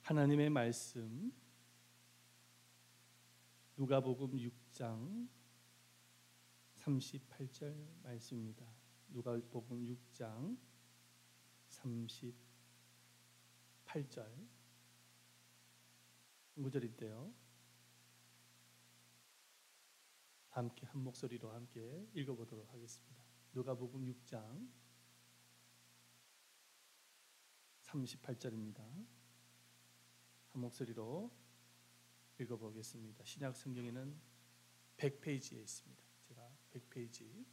하나님의 말씀 누가복음 6장 38절 말씀입니다. 누가복음 6장 38절 구절인데요. 함께 한 목소리로 함께 읽어보도록 하겠습니다. 누가복음 6장 38절입니다. 한 목소리로 읽어보겠습니다. 신약 성경에는 100페이지에 있습니다. 제가 100페이지에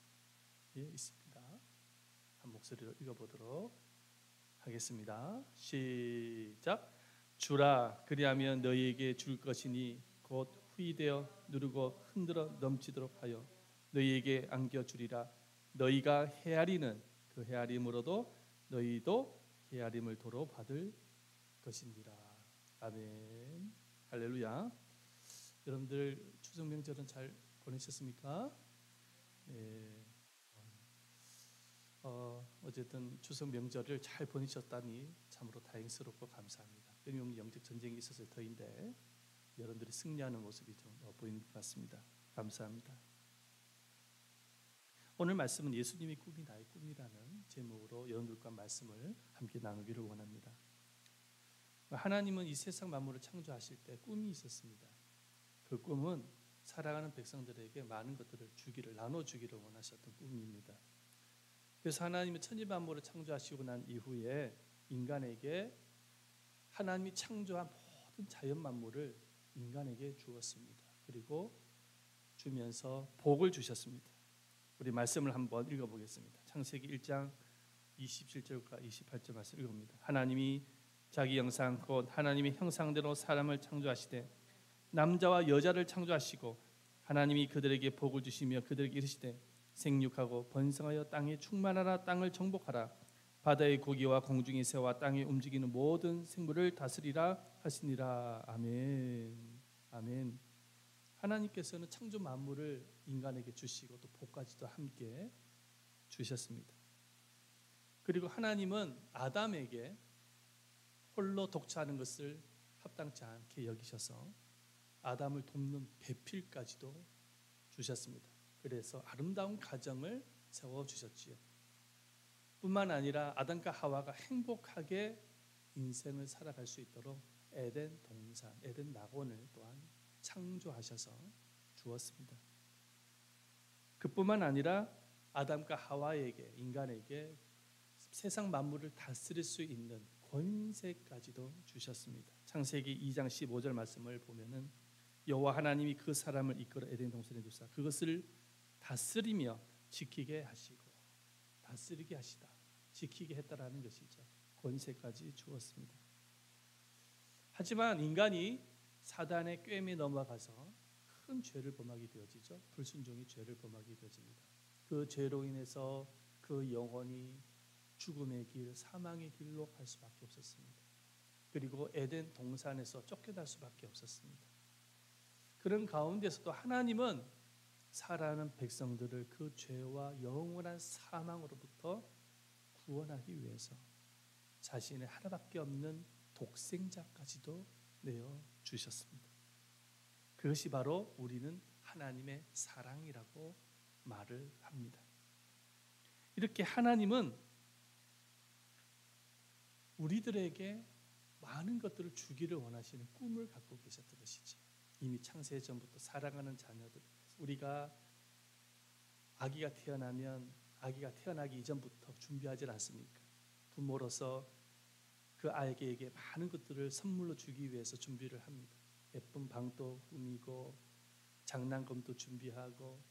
있습니다. 한 목소리로 읽어보도록 하겠습니다. 시작. 주라, 그리하면 너희에게 줄 것이니 곧 후이되어 누르고 흔들어 넘치도록 하여 너희에게 안겨주리라. 너희가 헤아리는 그 헤아림으로도 너희도 헤아림을 도로 받을 것이니라. 아멘. 할렐루야. 여러분들 추석 명절은 잘 보내셨습니까? 네. 어쨌든 추석 명절을 잘 보내셨다니 참으로 다행스럽고 감사합니다. 끊임없는 영적 전쟁이 있어서 더인데 여러분들이 승리하는 모습이 좀 보이는 것 같습니다. 감사합니다. 오늘 말씀은 예수님이 꿈이 나의 꿈이라는 제목으로 여러분들과 말씀을 함께 나누기를 원합니다. 하나님은 이 세상 만물을 창조하실 때 꿈이 있었습니다. 그 꿈은 살아가는 백성들에게 많은 것들을 나눠주기를 원하셨던 꿈입니다. 그래서 하나님은 천지 만물을 창조하시고 난 이후에 인간에게 하나님이 창조한 모든 자연 만물을 인간에게 주었습니다. 그리고 주면서 복을 주셨습니다. 우리 말씀을 한번 읽어보겠습니다. 창세기 1장 27절과 28절 말씀 읽어봅니다. 하나님이 자기 형상 곧 하나님의 형상대로 사람을 창조하시되 남자와 여자를 창조하시고 하나님이 그들에게 복을 주시며 그들에게 이르시되 생육하고 번성하여 땅에 충만하라. 땅을 정복하라. 바다의 고기와 공중의 새와 땅에 움직이는 모든 생물을 다스리라 하시니라. 아멘. 아멘. 하나님께서는 창조 만물을 인간에게 주시고 또 복까지도 함께 주셨습니다. 그리고 하나님은 아담에게 홀로 독차하는 것을 합당치 않게 여기셔서 아담을 돕는 배필까지도 주셨습니다. 그래서 아름다운 가정을 세워주셨지요. 뿐만 아니라 아담과 하와가 행복하게 인생을 살아갈 수 있도록 에덴 동산, 에덴 낙원을 또한 창조하셔서 주었습니다. 그뿐만 아니라 아담과 하와에게, 인간에게 세상 만물을 다스릴 수 있는 권세까지도 주셨습니다. 창세기 2장 15절 말씀을 보면은 여호와 하나님이 그 사람을 이끌어 에덴 동산에 두사 그것을 다스리며 지키게 하시고 다스리게 하시다. 지키게 했다라는 것이죠. 권세까지 주었습니다. 하지만 인간이 사단의 꾀임에 넘어가서 큰 죄를 범하게 되어지죠. 불순종의 죄를 범하게 되어집니다. 그 죄로 인해서 그 영혼이 죽음의 길, 사망의 길로 갈 수밖에 없었습니다. 그리고 에덴 동산에서 쫓겨날 수밖에 없었습니다. 그런 가운데서도 하나님은 살아가는 백성들을 그 죄와 영원한 사망으로부터 구원하기 위해서 자신의 하나밖에 없는 독생자까지도 내어 주셨습니다. 그것이 바로 우리는 하나님의 사랑이라고 말을 합니다. 이렇게 하나님은 우리들에게 많은 것들을 주기를 원하시는 꿈을 갖고 계셨던 것이지. 이미 창세 전부터 살아가는 자녀들, 우리가 아기가 태어나기 이전부터 준비하지 않습니까? 부모로서 그 아이에게 많은 것들을 선물로 주기 위해서 준비를 합니다. 예쁜 방도 꾸미고 장난감도 준비하고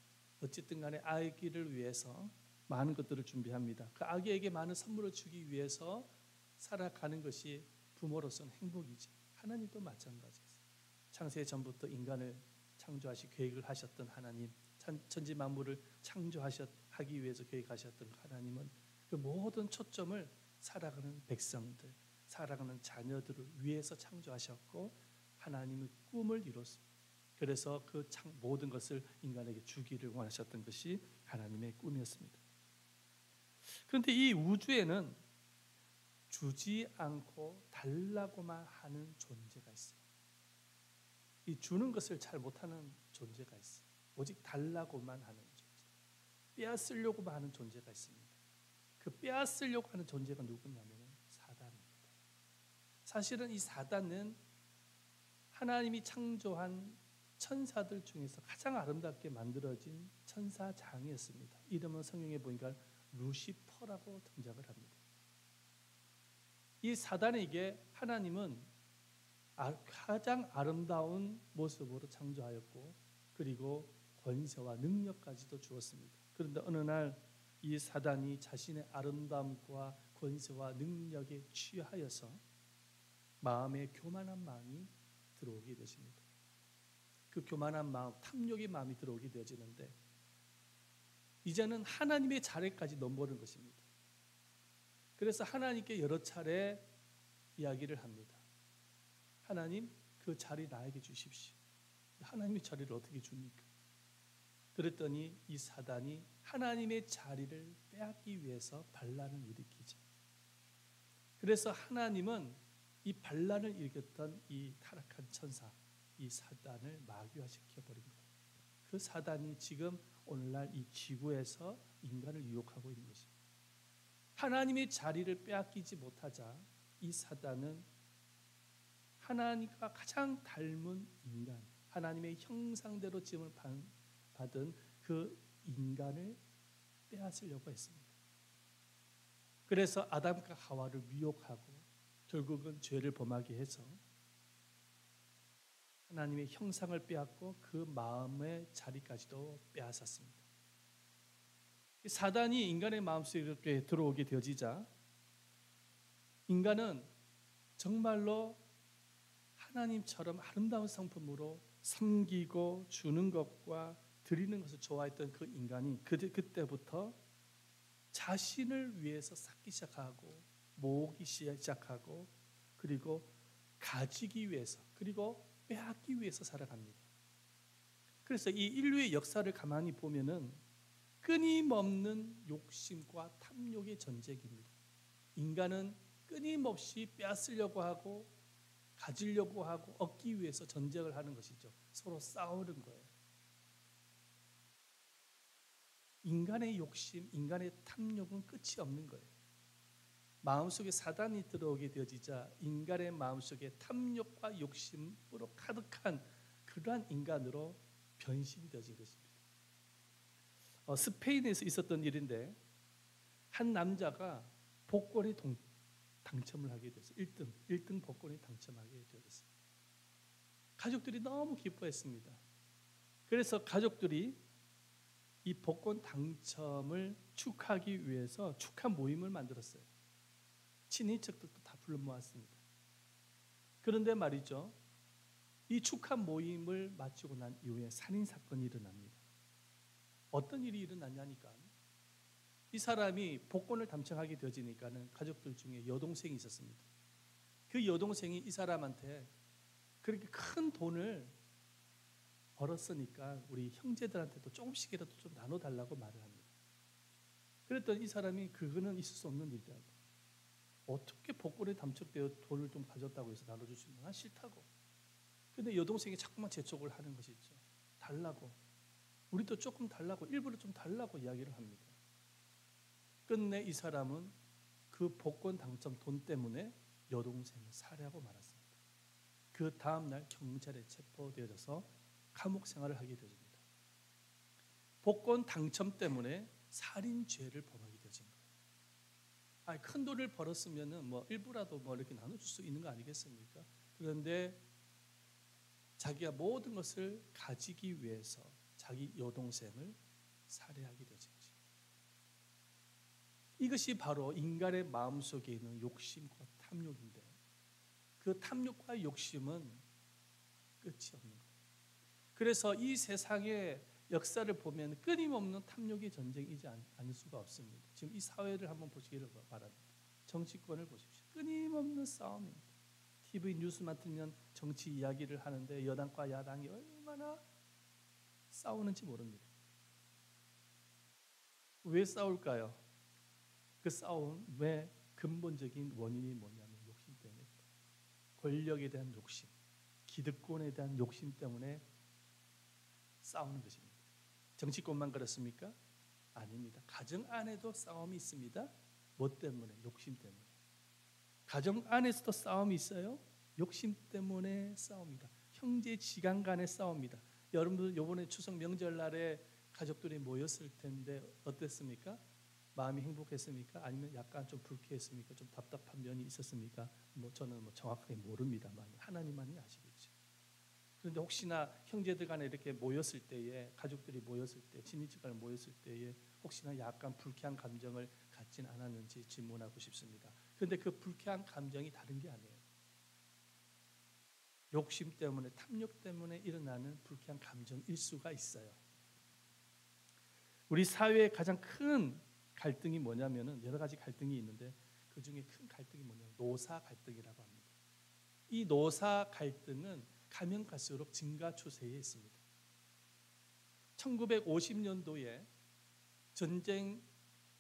어쨌든 간에 아기를 위해서 많은 것들을 준비합니다. 그 아기에게 많은 선물을 주기 위해서 살아가는 것이 부모로서는 행복이죠. 하나님도 마찬가지입니다. 창세 전부터 인간을 창조하시 계획을 하셨던 하나님, 천지 만물을 창조하기 위해서 계획하셨던 하나님은 그 모든 초점을 살아가는 백성들, 살아가는 자녀들을 위해서 창조하셨고 하나님의 꿈을 이뤘습니다. 그래서 그 모든 것을 인간에게 주기를 원하셨던 것이 하나님의 꿈이었습니다. 그런데 이 우주에는 주지 않고 달라고만 하는 존재가 있어요. 이 주는 것을 잘 못하는 존재가 있어요. 오직 달라고만 하는 존재, 빼앗으려고만 하는 존재가 있습니다. 그 빼앗으려고 하는 존재가 누구냐면 사단입니다. 사실은 이 사단은 하나님이 창조한 천사들 중에서 가장 아름답게 만들어진 천사장이었습니다. 이름은 성경에 보니까 루시퍼라고 등장을 합니다. 이 사단에게 하나님은 가장 아름다운 모습으로 창조하였고 그리고 권세와 능력까지도 주었습니다. 그런데 어느 날 이 사단이 자신의 아름다움과 권세와 능력에 취하여서 마음에 교만한 마음이 들어오게 되십니다. 그 교만한 마음, 탐욕의 마음이 들어오게 되어지는데 이제는 하나님의 자리까지 넘보는 것입니다. 그래서 하나님께 여러 차례 이야기를 합니다. 하나님, 그 자리 나에게 주십시오. 하나님의 자리를 어떻게 줍니까? 그랬더니 이 사단이 하나님의 자리를 빼앗기 위해서 반란을 일으키죠. 그래서 하나님은 이 반란을 일으켰던 이 타락한 천사, 이 사단을 마귀화시켜 버린 거예요. 그 사단이 지금 오늘날 이 지구에서 인간을 유혹하고 있는 것입니다. 하나님의 자리를 빼앗기지 못하자 이 사단은 하나님과 가장 닮은 인간, 하나님의 형상대로 지음을 받은 그 인간을 빼앗으려고 했습니다. 그래서 아담과 하와를 미혹하고 결국은 죄를 범하게 해서 하나님의 형상을 빼앗고 그 마음의 자리까지도 빼앗았습니다. 사단이 인간의 마음속에 들어오게 되어지자 인간은 정말로 하나님처럼 아름다운 상품으로 섬기고 주는 것과 드리는 것을 좋아했던 그 인간이 그때부터 자신을 위해서 쌓기 시작하고 모으기 시작하고 그리고 가지기 위해서 그리고 빼앗기 위해서 살아갑니다. 그래서 이 인류의 역사를 가만히 보면은 끊임없는 욕심과 탐욕의 전쟁입니다. 인간은 끊임없이 빼앗으려고 하고 가지려고 하고 얻기 위해서 전쟁을 하는 것이죠. 서로 싸우는 거예요. 인간의 욕심, 인간의 탐욕은 끝이 없는 거예요. 마음속에 사단이 들어오게 되어지자 인간의 마음속에 탐욕과 욕심으로 가득한 그러한 인간으로 변신이 되어진 것입니다. 스페인에서 있었던 일인데 한 남자가 복권에 당첨을 하게 됐어요. 1등 복권에 당첨하게 되었어요. 가족들이 너무 기뻐했습니다. 그래서 가족들이 이 복권 당첨을 축하하기 위해서 축하 모임을 만들었어요. 친인척들도 다 불러 모았습니다. 그런데 말이죠, 이 축하 모임을 마치고 난 이후에 살인사건이 일어납니다. 어떤 일이 일어났냐니까 이 사람이 복권을 당첨하게 되어지니까는 가족들 중에 여동생이 있었습니다. 그 여동생이 이 사람한테 그렇게 큰 돈을 벌었으니까 우리 형제들한테도 조금씩이라도 좀 나눠달라고 말을 합니다. 그랬더니 이 사람이 그거는 있을 수 없는 일이라고. 어떻게 복권에 당첨되어 돈을 좀 가졌다고 해서 나눠줄 수 있나? 난 싫다고. 근데 여동생이 자꾸만 재촉을 하는 것이죠. 달라고. 우리도 조금 달라고, 일부러 좀 달라고 이야기를 합니다. 끝내 이 사람은 그 복권 당첨 돈 때문에 여동생을 살해하고 말았습니다. 그 다음날 경찰에 체포되어져서 감옥 생활을 하게 되어집니다. 복권 당첨 때문에 살인죄를 범하게 되어진 거예요. 큰 돈을 벌었으면은 뭐 일부라도 뭐 이렇게 나눠줄 수 있는 거 아니겠습니까? 그런데 자기가 모든 것을 가지기 위해서 자기 여동생을 살해하게 되어진 거죠. 이것이 바로 인간의 마음속에 있는 욕심과 탐욕인데 그 탐욕과 욕심은 끝이 없는 거예요. 그래서 이 세상의 역사를 보면 끊임없는 탐욕의 전쟁이지 않을 수가 없습니다. 지금 이 사회를 한번 보시기를 바랍니다. 정치권을 보십시오. 끊임없는 싸움입니다. TV 뉴스만 틀면 정치 이야기를 하는데 여당과 야당이 얼마나 싸우는지 모릅니다. 왜 싸울까요? 그 싸움, 왜 그 근본적인 원인이 뭐냐면 욕심 때문에, 권력에 대한 욕심, 기득권에 대한 욕심 때문에 싸우는 것입니다. 정치권만 그렇습니까? 아닙니다. 가정 안에도 싸움이 있습니다. 뭐 때문에? 욕심 때문에. 가정 안에서도 싸움이 있어요. 욕심 때문에 싸웁니다. 형제 지간 간의 싸움입니다. 여러분들 이번에 추석 명절날에 가족들이 모였을 텐데 어땠습니까? 마음이 행복했습니까? 아니면 약간 좀 불쾌했습니까? 좀 답답한 면이 있었습니까? 저는 정확하게 모릅니다만 하나님만이 아시겠죠. 그런데 혹시나 형제들 간에 이렇게 모였을 때에, 가족들이 모였을 때, 친인척 간에 모였을 때에 혹시나 약간 불쾌한 감정을 갖진 않았는지 질문하고 싶습니다. 그런데 그 불쾌한 감정이 다른 게 아니에요. 욕심 때문에, 탐욕 때문에 일어나는 불쾌한 감정일 수가 있어요. 우리 사회의 가장 큰 갈등이 뭐냐면은, 여러 가지 갈등이 있는데 그 중에 큰 갈등이 뭐냐면 노사 갈등이라고 합니다. 이 노사 갈등은 가면 갈수록 증가 추세에 있습니다. 1950년도에 전쟁이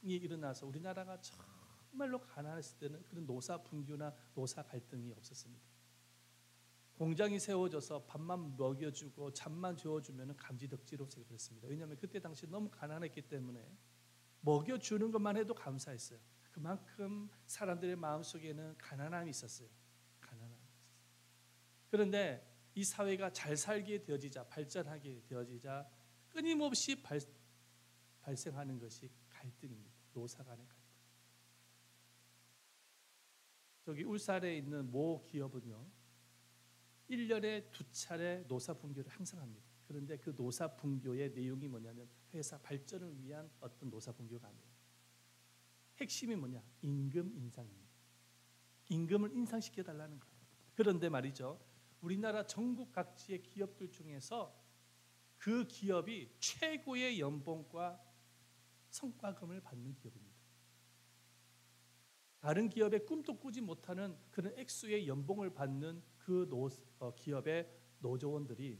일어나서 우리나라가 정말로 가난했을 때는 그런 노사 분규나 노사 갈등이 없었습니다. 공장이 세워져서 밥만 먹여주고 잠만 재워주면 감지덕지로 그랬습니다. 왜냐하면 그때 당시 너무 가난했기 때문에 먹여주는 것만 해도 감사했어요. 그만큼 사람들의 마음속에는 가난함이 있었어요. 가난함이 있었어요. 그런데 이 사회가 잘 살게 되어지자, 발전하게 되어지자 끊임없이 발생하는 것이 갈등입니다. 노사 간의 갈등. 저기 울산에 있는 모 기업은요, 1년에 2차례 노사 분교를 항상 합니다. 그런데 그 노사 분교의 내용이 뭐냐면 회사 발전을 위한 어떤 노사 분교가 아니에요. 핵심이 뭐냐? 임금 인상입니다. 임금을 인상시켜달라는 거예요. 그런데 말이죠, 우리나라 전국 각지의 기업들 중에서 그 기업이 최고의 연봉과 성과금을 받는 기업입니다. 다른 기업에 꿈도 꾸지 못하는 그런 액수의 연봉을 받는 그 기업의 노조원들이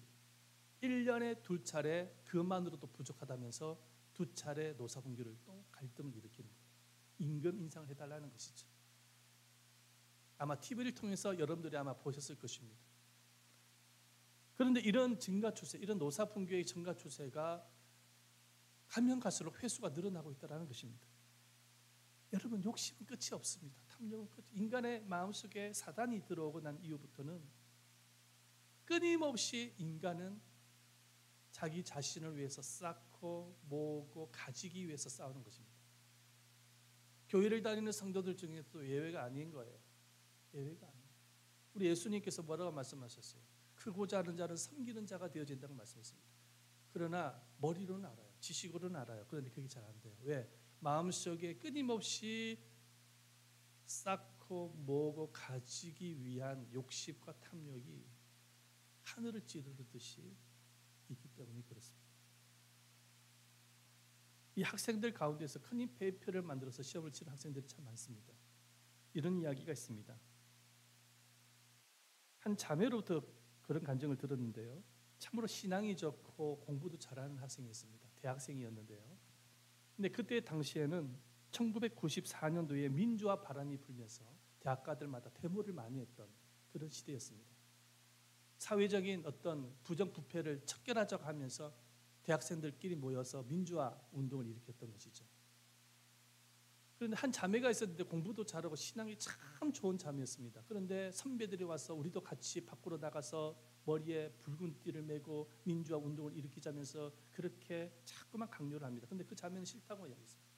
1년에 2차례 그만으로도 부족하다면서 2차례 노사분규를 또 갈등을 일으키는 거예요. 임금 인상을 해달라는 것이죠. 아마 TV를 통해서 여러분들이 아마 보셨을 것입니다. 그런데 이런 증가 추세, 이런 노사분규의 증가 추세가 가면 갈수록 횟수가 늘어나고 있다는 것입니다. 여러분, 욕심은 끝이 없습니다. 탐욕은 끝이. 인간의 마음속에 사단이 들어오고 난 이후부터는 끊임없이 인간은 자기 자신을 위해서 쌓고 모으고 가지기 위해서 싸우는 것입니다. 교회를 다니는 성도들 중에도 예외가 아닌 거예요. 예외가 아니에요. 우리 예수님께서 뭐라고 말씀하셨어요? 크고자 하는 자는 섬기는 자가 되어진다고 말씀했습니다. 그러나 머리로는 알아요. 지식으로는 알아요. 그런데 그게 잘 안 돼요. 왜? 마음속에 끊임없이 쌓고 모으고 가지기 위한 욕심과 탐욕이 하늘을 찌르듯이 있기 때문에 그렇습니다. 이 학생들 가운데서 큰 배표를 만들어서 시험을 치는 학생들이 참 많습니다. 이런 이야기가 있습니다. 한 자매로부터 그런 간증을 들었는데요. 참으로 신앙이 좋고 공부도 잘하는 학생이었습니다. 대학생이었는데요. 근데 그때 당시에는 1994년도에 민주화 바람이 불면서 대학가들마다 데모를 많이 했던 그런 시대였습니다. 사회적인 어떤 부정부패를 척결하자고 하면서 대학생들끼리 모여서 민주화 운동을 일으켰던 것이죠. 그런데 한 자매가 있었는데 공부도 잘하고 신앙이 참 좋은 자매였습니다. 그런데 선배들이 와서 우리도 같이 밖으로 나가서 머리에 붉은 띠를 메고 민주화 운동을 일으키자면서 그렇게 자꾸만 강요를 합니다. 그런데 그 자매는 싫다고 이야기했습니다.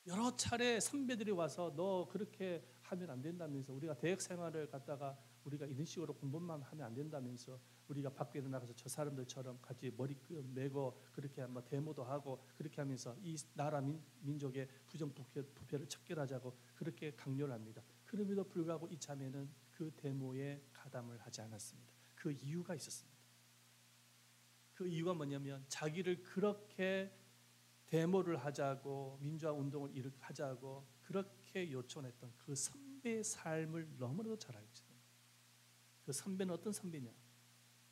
여러 차례 선배들이 와서 너 그렇게 하면 안 된다면서, 우리가 대학 생활을 갖다가 우리가 이런 식으로 공부만 하면 안 된다면서, 우리가 밖에 나가서 저 사람들처럼 같이 머리 메고 그렇게 한번 데모도 하고 그렇게 하면서 이 나라 민족의 부정부패를 척결하자고 그렇게 강요를 합니다. 그럼에도 불구하고 이 자매는 그 데모에 가담을 하지 않았습니다. 그 이유가 있었습니다. 그 이유가 뭐냐면 자기를 그렇게 데모를 하자고 민주화 운동을 하자고 그렇게 요청했던 그 선배의 삶을 너무나도 잘 알고 있습니다. 그 선배는 어떤 선배냐?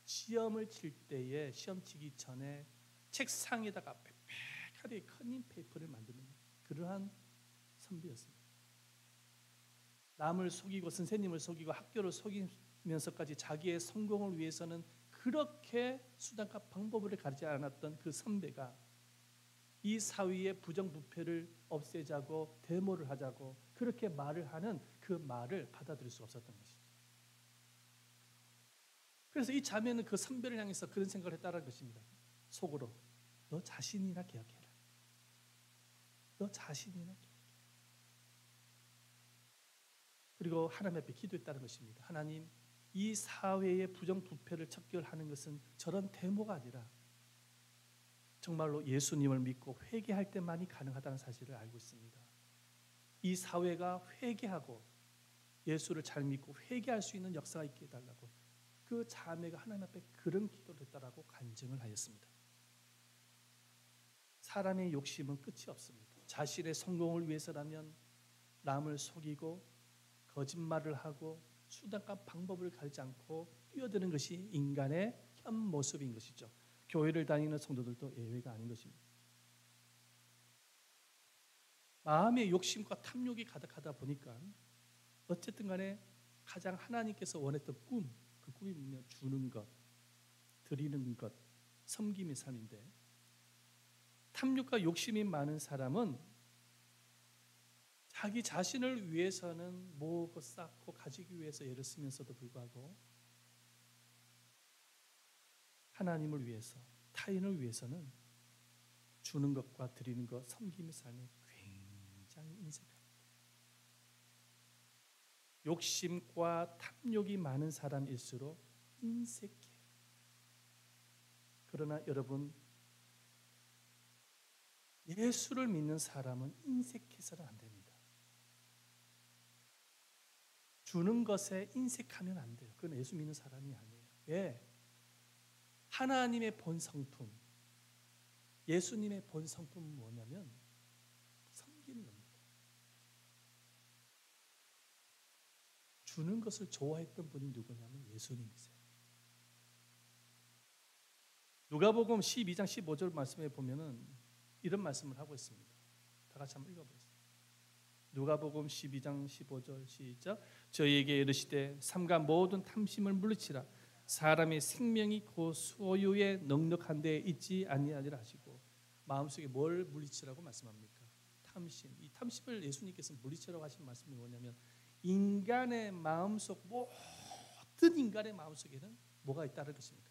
시험을 칠 때에 시험 치기 전에 책상에다가 빽빽하게 커닝 페이퍼를 만드는 그러한 선배였습니다. 남을 속이고 선생님을 속이고 학교를 속이면서까지 자기의 성공을 위해서는 그렇게 수단과 방법을 가르치지 않았던 그 선배가 이 사위의 부정부패를 없애자고 데모를 하자고 그렇게 말을 하는 그 말을 받아들일 수 없었던 것이죠. 그래서 이 자매는 그 선배를 향해서 그런 생각을 했다는 것입니다. 속으로 너 자신이나 기억해라. 너 자신이나 기억해라. 그리고 하나님 앞에 기도했다는 것입니다. 하나님, 이 사회의 부정부패를 척결하는 것은 저런 데모가 아니라 정말로 예수님을 믿고 회개할 때만이 가능하다는 사실을 알고 있습니다. 이 사회가 회개하고 예수를 잘 믿고 회개할 수 있는 역사가 있게 해달라고 그 자매가 하나님 앞에 그런 기도를 했다라고 간증을 하였습니다. 사람의 욕심은 끝이 없습니다. 자신의 성공을 위해서라면 남을 속이고 거짓말을 하고 수단과 방법을 가리지 않고 뛰어드는 것이 인간의 현 모습인 것이죠. 교회를 다니는 성도들도 예외가 아닌 것입니다. 마음의 욕심과 탐욕이 가득하다 보니까 어쨌든 간에 가장 하나님께서 원했던 꿈, 그 꿈이 뭐냐면 주는 것, 드리는 것, 섬김의 삶인데 탐욕과 욕심이 많은 사람은 자기 자신을 위해서는 모으고 쌓고 가지기 위해서 애를 쓰면서도 불구하고 하나님을 위해서, 타인을 위해서는 주는 것과 드리는 것, 섬김의 삶에 굉장히 인색합니다. 욕심과 탐욕이 많은 사람일수록 인색해요. 그러나 여러분, 예수를 믿는 사람은 인색해서는 안 됩니다. 주는 것에 인색하면 안 돼요. 그건 예수 믿는 사람이 아니에요. 왜? 하나님의 본 성품, 예수님의 본 성품은 뭐냐면 섬기는 겁니다. 주는 것을 좋아했던 분이 누구냐면 예수님이세요. 누가복음 12장 15절 말씀에 보면은 이런 말씀을 하고 있습니다. 다 같이 한번 읽어보겠습니다. 누가복음 12장 15절 시작. 저희에게 이르시되 삼가 모든 탐심을 물리치라. 사람의 생명이 그 소유에 넉넉한 데에 있지 아니하리라 하시고 마음속에 뭘 물리치라고 말씀합니까? 탐심. 이 탐심을 예수님께서 물리치라고 하신 말씀이 뭐냐면 인간의 마음속 모든 인간의 마음속에는 뭐가 있다는 것입니까?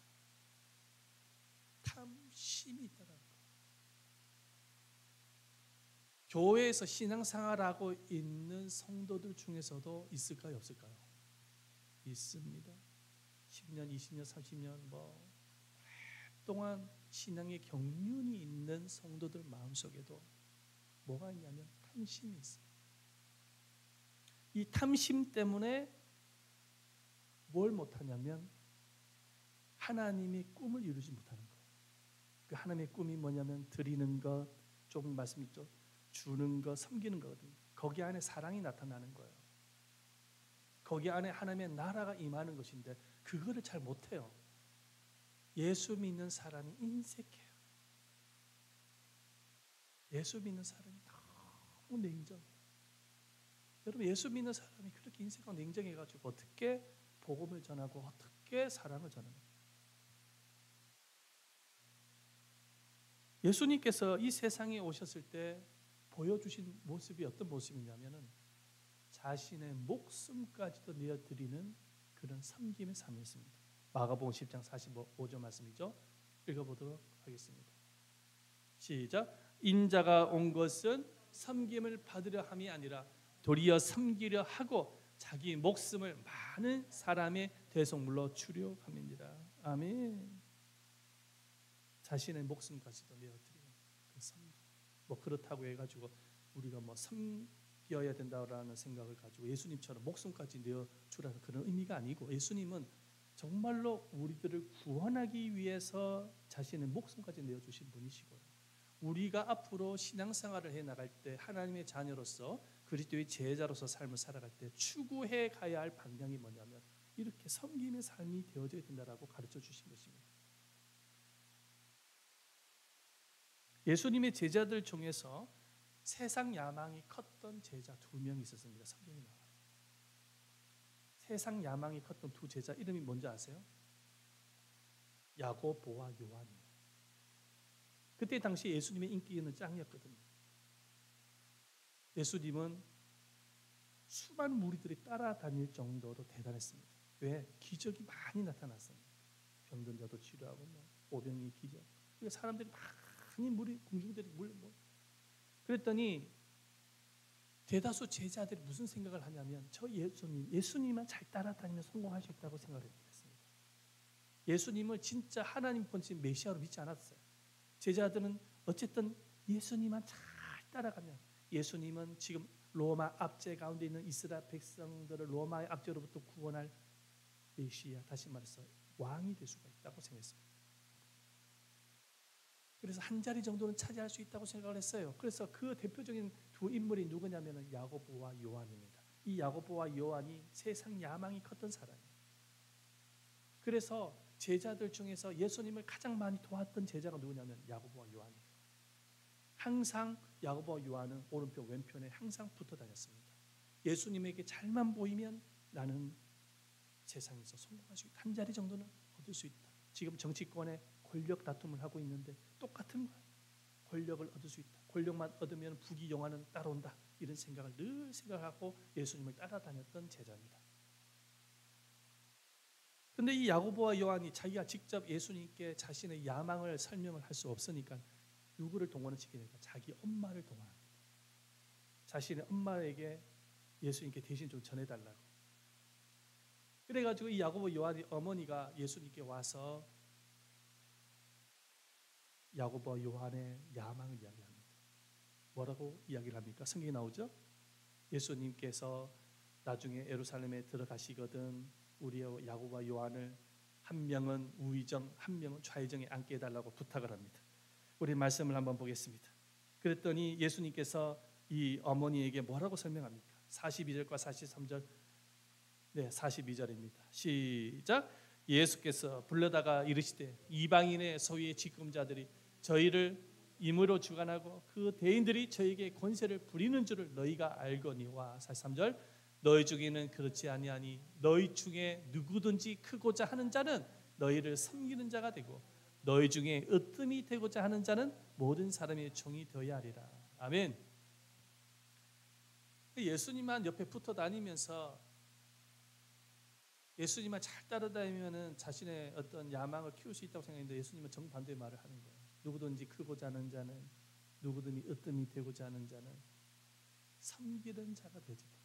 탐심이 있다는 것. 교회에서 신앙생활하고 있는 성도들 중에서도 있을까요? 없을까요? 있습니다. 10년, 20년, 30년 오랫동안 신앙의 경륜이 있는 성도들 마음속에도 뭐가 있냐면 탐심이 있어요. 이 탐심 때문에 뭘 못하냐면 하나님의 꿈을 이루지 못하는 거예요. 그 하나님의 꿈이 뭐냐면 드리는 것, 조금 말씀드렸죠. 주는 것, 섬기는 거거든요. 거기 안에 사랑이 나타나는 거예요. 거기 안에 하나님의 나라가 임하는 것인데 그거를 잘 못해요. 예수 믿는 사람이 인색해요. 예수 믿는 사람이 너무 냉정해요. 여러분, 예수 믿는 사람이 그렇게 인색하고 냉정해가지고 어떻게 복음을 전하고 어떻게 사랑을 전합니까? 예수님께서 이 세상에 오셨을 때 보여주신 모습이 어떤 모습이냐면은 자신의 목숨까지도 내어드리는 그런 섬김의 삶이었습니다. 마가복음 10장 45절 말씀이죠. 읽어보도록 하겠습니다. 시작. 인자가 온 것은 섬김을 받으려 함이 아니라 도리어 섬기려 하고 자기 목숨을 많은 사람의 대속물로 주려 함이니라. 아멘. 자신의 목숨까지도 내어드리는 그 섬김. 그렇다고 해가지고 우리가 섬겨야 된다라는 생각을 가지고 예수님처럼 목숨까지 내어주라는 그런 의미가 아니고 예수님은 정말로 우리들을 구원하기 위해서 자신의 목숨까지 내어주신 분이시고요. 우리가 앞으로 신앙생활을 해나갈 때 하나님의 자녀로서 그리스도의 제자로서 삶을 살아갈 때 추구해 가야 할 방향이 뭐냐면 이렇게 섬김의 삶이 되어져야 된다라고 가르쳐 주신 것입니다. 예수님의 제자들 중에서 세상 야망이 컸던 제자 2명이 있었습니다. 성경에 나와요. 세상 야망이 컸던 두 제자 이름이 뭔지 아세요? 야고보와 요한이에요. 그때 당시 예수님의 인기는 짱이었거든요. 예수님은 수많은 무리들이 따라다닐 정도로 대단했습니다. 왜? 기적이 많이 나타났습니다. 병든 자도 치료하고 오병이 기적. 그러니까 사람들이 많이 군중들이 그랬더니 대다수 제자들이 무슨 생각을 하냐면 저 예수님만 잘 따라다니면 성공할 수 있다고 생각을 했습니다. 예수님을 진짜 하나님 본신 메시아로 믿지 않았어요. 제자들은 어쨌든 예수님만 잘 따라가면 예수님은 지금 로마 압제 가운데 있는 이스라엘 백성들을 로마의 압제로부터 구원할 메시아, 다시 말해서 왕이 될 수가 있다고 생각했습니다. 그래서 한 자리 정도는 차지할 수 있다고 생각을 했어요. 그래서 그 대표적인 두 인물이 누구냐면 야고보와 요한입니다. 이 야고보와 요한이 세상 야망이 컸던 사람이에요. 그래서 제자들 중에서 예수님을 가장 많이 도왔던 제자가 누구냐면 야고보와 요한이에요. 항상 야고보와 요한은 오른편 왼편에 항상 붙어 다녔습니다. 예수님에게 잘만 보이면 나는 세상에서 성공할 수 있다. 한 자리 정도는 얻을 수 있다. 지금 정치권에 권력 다툼을 하고 있는데 똑같은 거예요. 권력을 얻을 수 있다. 권력만 얻으면 부귀 영화는 따라온다. 이런 생각을 늘 생각하고 예수님을 따라다녔던 제자입니다. 근데 이 야고보와 요한이 자기가 직접 예수님께 자신의 야망을 설명을 할 수 없으니까 누구를 동원을 시키니까 자기 엄마를 동원합니다. 자신의 엄마에게 예수님께 대신 좀 전해달라고. 그래가지고 이 야고보 요한의 어머니가 예수님께 와서 야고보와 요한의 야망을 이야기합니다. 뭐라고 이야기를 합니까? 성경에 나오죠? 예수님께서 나중에 예루살렘에 들어가시거든 우리의 야고보와 요한을 한 명은 우의정, 한 명은 좌의정에 앉게 해달라고 부탁을 합니다. 우리 말씀을 한번 보겠습니다. 그랬더니 예수님께서 이 어머니에게 뭐라고 설명합니까? 42절과 43절, 네, 42절입니다. 시작. 예수께서 불러다가 이르시되 이방인의 소위의 직금자들이 저희를 임으로 주관하고 그 대인들이 저에게 권세를 부리는 줄을 너희가 알거니와. 43절. 너희 중에는 그렇지 아니하니 너희 중에 누구든지 크고자 하는 자는 너희를 섬기는 자가 되고 너희 중에 으뜸이 되고자 하는 자는 모든 사람의 종이 되어야 하리라. 아멘. 예수님만 옆에 붙어 다니면서 예수님만 잘 따라다니면은 자신의 어떤 야망을 키울 수 있다고 생각했는데 예수님은 정반대의 말을 하는 거예요. 누구든지 크고자 하는 자는, 누구든지 으뜸이 되고자 하는 자는 섬기는 자가 되어야 된다.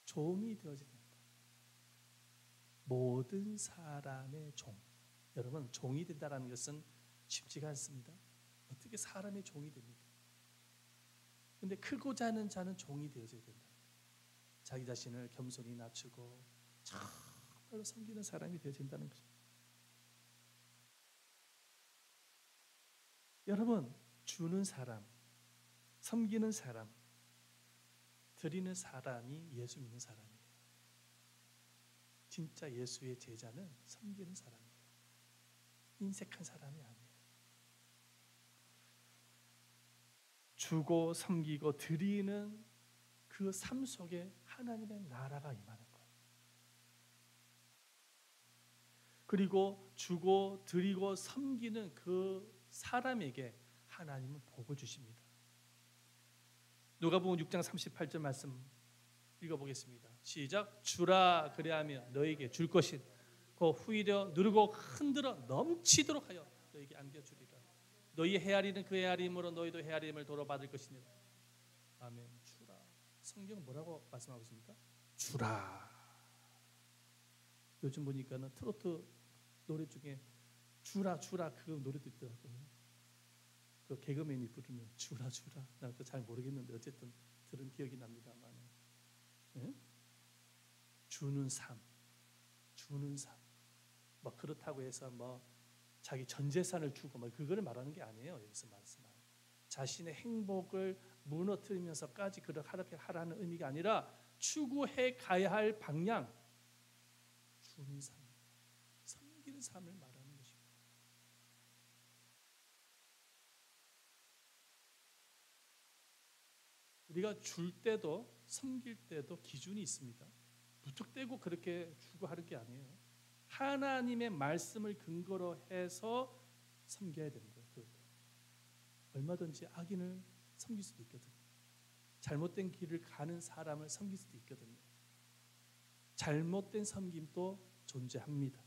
종이 되어야 된다. 모든 사람의 종. 여러분, 종이 된다는 것은 쉽지가 않습니다. 어떻게 사람의 종이 됩니까? 근데 크고자 하는 자는 종이 되어야 된다. 자기 자신을 겸손히 낮추고 정말로 섬기는 사람이 되어야 된다는 거죠. 여러분, 주는 사람, 섬기는 사람, 드리는 사람이 예수 믿는 사람이에요. 진짜 예수의 제자는 섬기는 사람이에요. 인색한 사람이 아니에요. 주고 섬기고 드리는 그 삶 속에 하나님의 나라가 임하는 거예요. 그리고 주고 드리고 섬기는 그 사람에게 하나님은 복을 주십니다. 누가복음 6장 38절 말씀 읽어보겠습니다. 시작. 주라 그리하며 너에게 줄 것이 그 후이려 누르고 흔들어 넘치도록 하여 너에게 안겨주리라. 너희 헤아리는 그 헤아림으로 너희도 헤아림을 돌아받을 것이니라. 아멘. 주라. 성경은 뭐라고 말씀하고 있습니까? 주라. 요즘 보니까는 트로트 노래 중에 주라 주라 그 노래도 있더라고요. 그 개그맨이 부르는 주라 주라. 나도 잘 모르겠는데 어쨌든 들은 기억이 납니다만, 네? 주는 삶, 주는 삶. 뭐 그렇다고 해서 뭐 자기 전 재산을 주고 뭐 그거를 말하는 게 아니에요. 여기서 말씀하는 자신의 행복을 무너뜨리면서까지 그렇게 하라는 의미가 아니라 추구해 가야 할 방향, 주는 삶, 섬기는 삶을 말하는 것입니다. 우리가 줄 때도 섬길 때도 기준이 있습니다. 무턱대고 그렇게 주고 하는 게 아니에요. 하나님의 말씀을 근거로 해서 섬겨야 되는 거예요. 그것도. 얼마든지 악인을 섬길 수도 있거든요. 잘못된 길을 가는 사람을 섬길 수도 있거든요. 잘못된 섬김도 존재합니다.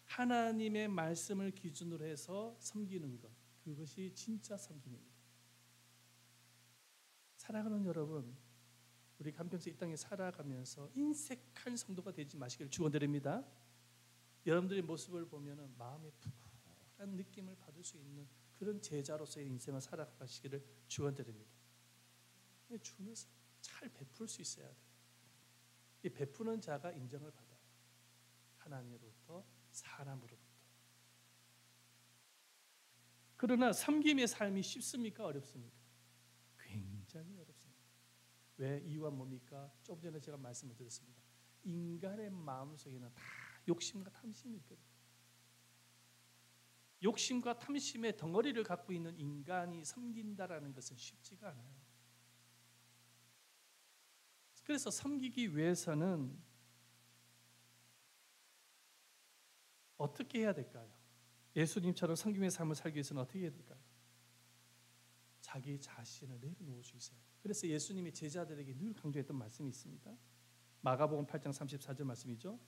하나님의 말씀을 기준으로 해서 섬기는 것, 그것이 진짜 섬김입니다. 사랑하는 여러분, 우리 한평생 이 땅에 살아가면서 인색한 성도가 되지 마시기를 축원드립니다. 여러분들의 모습을 보면 마음에 푸근한 느낌을 받을 수 있는 그런 제자로서의 인생을 살아가시기를 축원드립니다. 주는 잘 베풀 수 있어야 돼요. 이 베푸는 자가 인정을 받아요. 하나님으로부터, 사람으로부터. 그러나 섬김의 삶이 쉽습니까? 어렵습니까? 굉장히 어렵습니다. 왜? 이유가 뭡니까? 조금 전에 제가 말씀을 드렸습니다. 인간의 마음속에는 다 욕심과 탐심이 있거든요. 욕심과 탐심의 덩어리를 갖고 있는 인간이 섬긴다라는 것은 쉽지가 않아요. 그래서 섬기기 위해서는 어떻게 해야 될까요? 예수님처럼 섬김의 삶을 살기 위해서는 어떻게 해야 될까요? 자기 자신을 내려놓을 수 있어야 돼요. 그래서 예수님이 제자들에게 늘 강조했던 말씀이 있습니다. 마가복음 8장 34절 말씀이죠.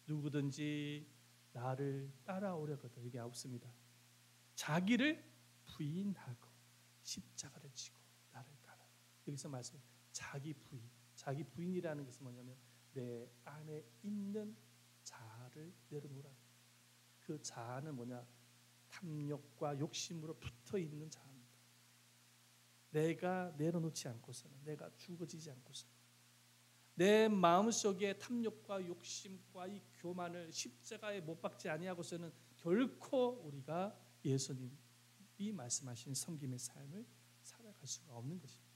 누구든지 나를 따라오려거든 여기 없습니다. 자기를 부인하고 십자가를 지고 나를 따라. 여기서 말씀 자기 부인. 자기 부인이라는 것은 뭐냐면 내 안에 있는 자아를 내려놓으라. 그 자아는 뭐냐? 탐욕과 욕심으로 붙어 있는 자아입니다. 내가 내려놓지 않고서는, 내가 죽어지지 않고서는, 내 마음속에 탐욕과 욕심과 이 교만을 십자가에 못 박지 아니하고서는 결코 우리가 예수님이 말씀하신 섬김의 삶을 살아갈 수가 없는 것입니다.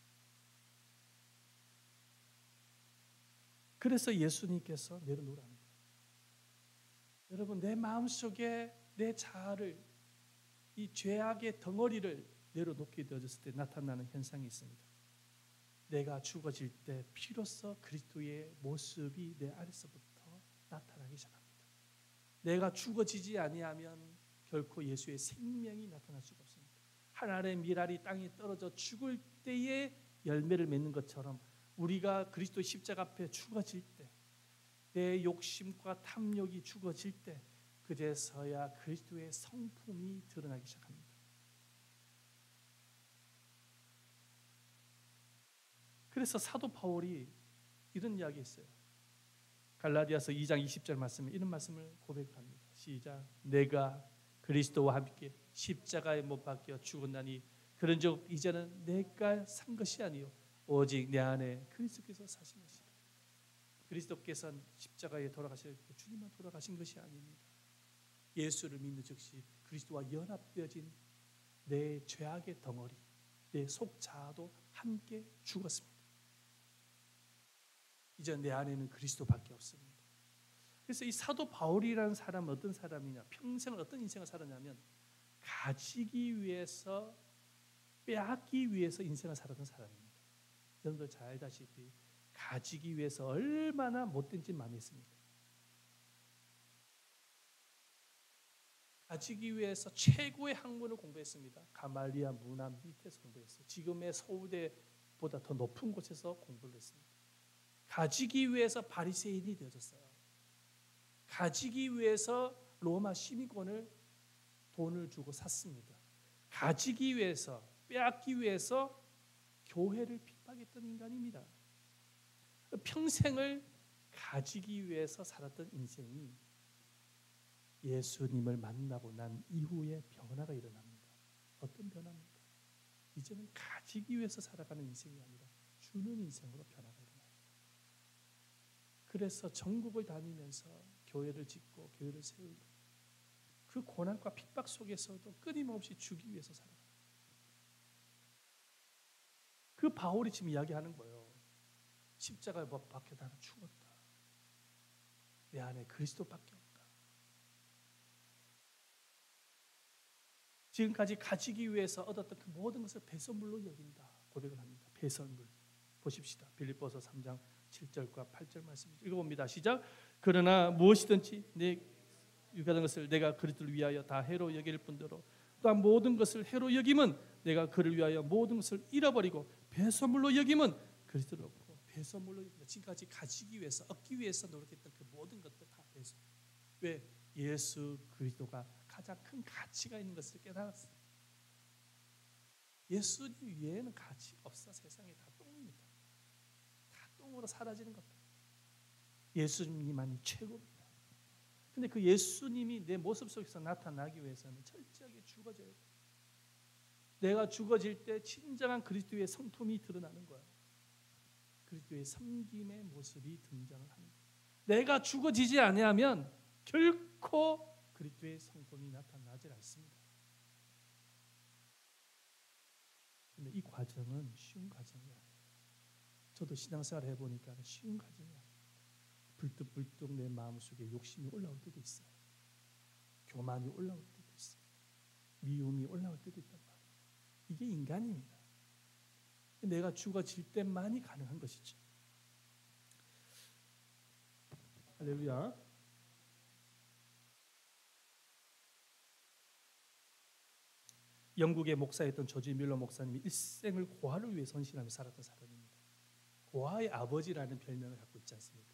그래서 예수님께서 내려놓으라 합니다. 여러분, 내 마음속에 내 자아를, 이 죄악의 덩어리를 내려놓게 되어졌을 때 나타나는 현상이 있습니다. 내가 죽어질 때 비로소 그리스도의 모습이 내 안에서부터 나타나기 시작합니다. 내가 죽어지지 아니하면 결코 예수의 생명이 나타날 수가 없습니다. 하늘의 밀알이 땅에 떨어져 죽을 때에 열매를 맺는 것처럼 우리가 그리스도의 십자가 앞에 죽어질 때, 내 욕심과 탐욕이 죽어질 때, 그제서야 그리스도의 성품이 드러나기 시작합니다. 그래서 사도 바울이 이런 이야기 했어요. 갈라디아서 2장 20절 말씀에 이런 말씀을 고백합니다. 시작. 내가 그리스도와 함께 십자가에 못 박혀 죽었나니 그런즉 이제는 내가 산 것이 아니요 오직 내 안에 그리스도께서 사신 것이라. 그리스도께서는 십자가에 돌아가실 때 주님만 돌아가신 것이 아닙니다. 예수를 믿는 즉시 그리스도와 연합되어진 내 죄악의 덩어리, 내 속자아도 함께 죽었습니다. 이제 내 안에는 그리스도밖에 없습니다. 그래서 이 사도 바울이라는 사람은 어떤 사람이냐? 평생을 어떤 인생을 살았냐면 가지기 위해서, 빼앗기 위해서 인생을 살았던 사람입니다. 여러분들 잘 알다시피 가지기 위해서 얼마나 못된 짓 많이 했습니까? 가지기 위해서 최고의 학문을 공부했습니다. 가말리아 문화 밑에서 공부했어요. 지금의 서울대보다 더 높은 곳에서 공부를 했습니다. 가지기 위해서 바리새인이 되어졌어요. 가지기 위해서 로마 시민권을 돈을 주고 샀습니다. 가지기 위해서, 빼앗기 위해서 교회를 핍박했던 인간입니다. 평생을 가지기 위해서 살았던 인생이 예수님을 만나고 난 이후에 변화가 일어납니다. 어떤 변화입니까? 이제는 가지기 위해서 살아가는 인생이 아니라 주는 인생으로 변화가 일어납니다. 그래서 전국을 다니면서 교회를 짓고 교회를 세우고 그 고난과 핍박 속에서도 끊임없이 주기 위해서 살아갑니다. 그 바울이 지금 이야기하는 거예요. 십자가에 못 박혀 나는 죽었다. 내 안에 그리스도밖에 없다. 지금까지 가지기 위해서 얻었던 그 모든 것을 배설물로 여긴다 고백을 합니다. 배설물. 보십시다. 빌립보서 3장 7절과 8절 말씀 읽어봅니다. 시작. 그러나 무엇이든지 내 유익하던 것을 내가 그리스도를 위하여 다 해로 여길 뿐더러 또한 모든 것을 해로 여김은 내가 그를 위하여 모든 것을 잃어버리고 배설물로 여김은 그리스도를 얻고 배설물로 여깁니다. 지금까지 가지기 위해서 얻기 위해서 노력했던 그 모든 것들 다 배설. 왜? 예수 그리스도가 가장 큰 가치가 있는 것을 깨달았어요. 예수님 외에는 가치가 없어. 세상에 다 똥입니다. 다 똥으로 사라지는 것들. 예수님만이 최고입니다. 근데 그 예수님이 내 모습 속에서 나타나기 위해서는 철저하게 죽어져야 돼요. 내가 죽어질 때 진정한 그리스도의 성품이 드러나는 거예요. 그리스도의 섬김의 모습이 등장을 하는 거예요. 내가 죽어지지 아니하면 결코 그리스도의 성품이 나타나지 않습니다. 근데 이 과정은 쉬운 과정이 아니에요. 저도 신앙생활 해보니까 쉬운 과정이 아니에요. 불뚝불뚝 내 마음속에 욕심이 올라올 때도 있어요. 교만이 올라올 때도 있어요. 미움이 올라올 때도 있단 말이에요. 이게 인간입니다. 내가 죽어질 때만이 가능한 것이죠. 할렐루야. 영국의 목사였던 조지 밀러 목사님이 일생을 고아를 위해 헌신하며 살았던 사람입니다. 고아의 아버지라는 별명을 갖고 있지 않습니까?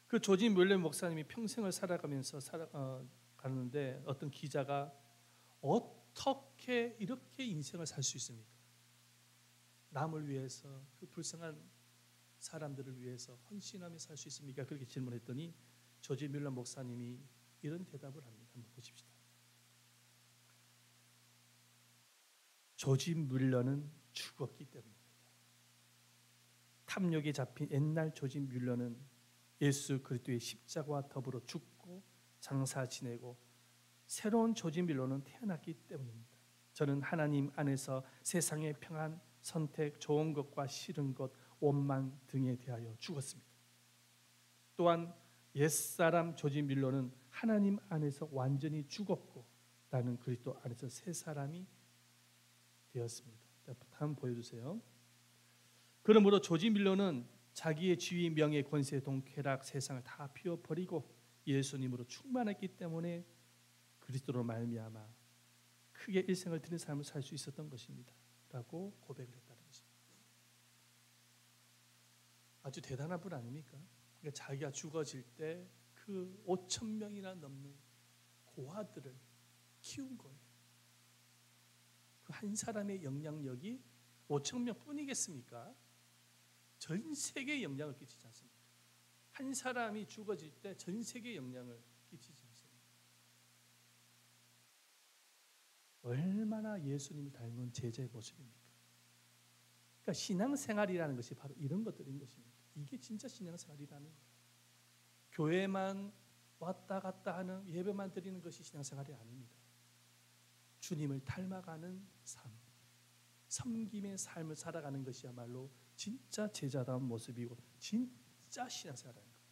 그 조지 밀러 목사님이 평생을 살아가면서 가는데 어떤 기자가 어떻게 이렇게 인생을 살 수 있습니까? 남을 위해서 그 불쌍한 사람들을 위해서 헌신하며 살 수 있습니까? 그렇게 질문했더니 조지 밀러 목사님이 이런 대답을 합니다. 한번 보십시다. 조지 밀러는 죽었기 때문입니다. 탐욕에 잡힌 옛날 조지 밀러는 예수 그리스도의 십자가와 더불어 죽고 장사 지내고 새로운 조지 밀러는 태어났기 때문입니다. 저는 하나님 안에서 세상의 평안, 선택, 좋은 것과 싫은 것, 원망 등에 대하여 죽었습니다. 또한 옛사람 조지 밀러는 하나님 안에서 완전히 죽었고 나는 그리스도 안에서 새 사람이 되었습니다. 다음 보여주세요. 그러므로 조지 밀러는 자기의 지위, 명예, 권세, 돈, 쾌락, 세상을 다 피워버리고 예수님으로 충만했기 때문에 그리스도로 말미암아 크게 일생을 드린 삶을 살 수 있었던 것입니다. 라고 고백을 했다는 것입니다. 아주 대단한 분 아닙니까? 그러니까 자기가 죽어질 때 그 5천 명이나 넘는 고아들을 키운 거예요. 그 한 사람의 영향력이 5천 명뿐이겠습니까? 전 세계에 영향을 끼치지 않습니까? 한 사람이 죽어질 때 전 세계에 영향을 끼치지 않습니까? 얼마나 예수님을 닮은 제자의 모습입니까? 그러니까 신앙생활이라는 것이 바로 이런 것들인 것입니다. 이게 진짜 신앙생활이라는 거예요. 교회만 왔다 갔다 하는 예배만 드리는 것이 신앙생활이 아닙니다. 주님을 닮아가는 삶, 섬김의 삶을 살아가는 것이야말로 진짜 제자다운 모습이고 진짜 신앙생활이라는 거예요.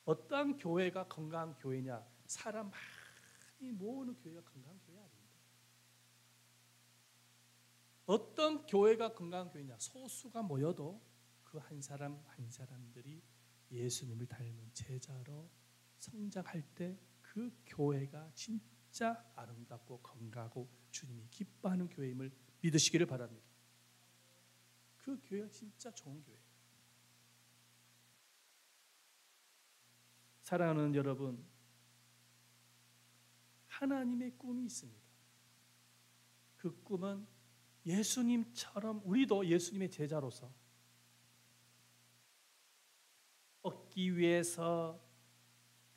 어떠한 교회가 건강한 교회냐? 사람 많이 모으는 교회가 건강한 교회 아닙니다. 어떤 교회가 건강한 교회냐? 소수가 모여도 그 한 사람 한 사람들이 예수님을 닮은 제자로 성장할 때 그 교회가 진짜 아름답고 건강하고 주님이 기뻐하는 교회임을 믿으시기를 바랍니다. 그 교회가 진짜 좋은 교회예요. 사랑하는 여러분, 하나님의 꿈이 있습니다. 그 꿈은 예수님처럼 우리도 예수님의 제자로서 얻기 위해서,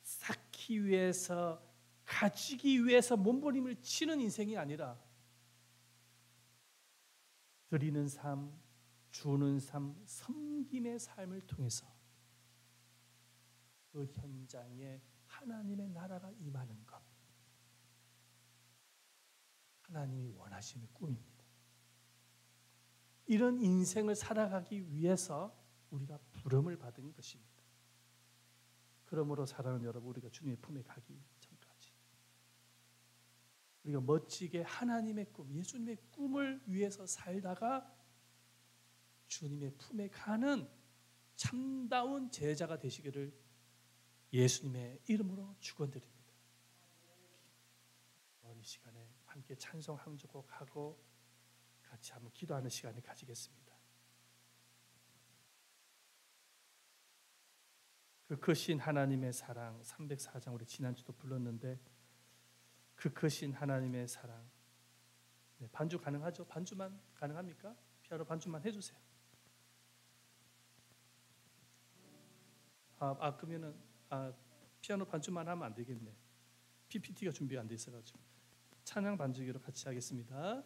쌓기 위해서, 가지기 위해서 몸부림을 치는 인생이 아니라 드리는 삶, 주는 삶, 섬김의 삶을 통해서 그 현장에 하나님의 나라가 임하는 것, 하나님이 원하시는 꿈입니다. 이런 인생을 살아가기 위해서 우리가 부름을 받은 것입니다. 그러므로 사랑하는 여러분, 우리가 주님의 품에 가기 전까지 우리가 멋지게 하나님의 꿈, 예수님의 꿈을 위해서 살다가 주님의 품에 가는 참다운 제자가 되시기를 예수님의 이름으로 축원드립니다. 이 시간에 함께 찬송 한 곡 하고 같이 한번 기도하는 시간을 가지겠습니다. 그 크신 하나님의 사랑 304장 우리 지난주도 불렀는데 그 크신 하나님의 사랑. 네, 반주 가능하죠? 반주만 가능합니까? 피아노 반주만 해주세요. 그러면은 피아노 반주만 하면 안 되겠네. PPT가 준비 안 돼 있어가지고 찬양 반주기로 같이 하겠습니다.